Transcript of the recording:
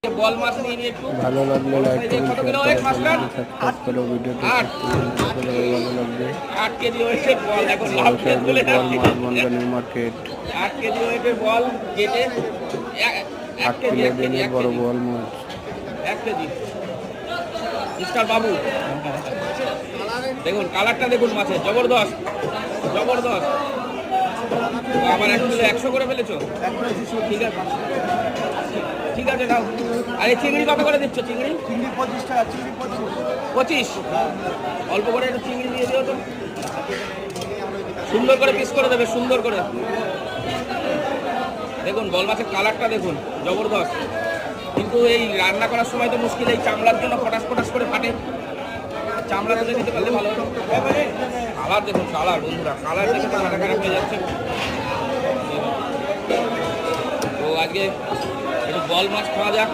বল মাছ নিয়ে নিয়ে একটু ভালো লাগলে লাইক করুন, সাবস্ক্রাইব করো, ভিডিওটি ভালো লাগবে। 8 কেজি ওয়েটের বল এখন লাভ চলে বল যাচ্ছে। মাছ নিউ মার্কেট 8 কেজি ওয়েটের বল কেটে 8 কিলো ওজনের বড় বল মাছ 1 কেজি মিস্টার বাবু দেখুন কালারটা দেখুন মাছের জবরদস্ত জবরদস্ত। আবার 1 কিলো 100 করে ফেলেছো? ঠিক আছে ঠিক আছে দাও। আর এই চিংড়ি কত করে দিচ্ছ? চিংড়ি 25 টাকা, চিংড়ি 25। অল্প করে একটু চিংড়ি দিয়ে দিও তো, সুন্দর করে পিস করে দেবে, সুন্দর করে। দেখুন বল মাছের কালারটা দেখুন জবরদস্ত, কিন্তু এই রান্না করার সময় তো মুশকিল, এই চামড়ার জন্য ফটাস ফটাস করে ফাটে। চামড়া তুলে নিতে পারলে ভালো হতো। কালার দেখুন, কালার বন্ধুরা, কালার দেখে তো মাথা খারাপ হয়ে যাচ্ছে। তো আজকে একটু বল মাছ খাওয়া যাক।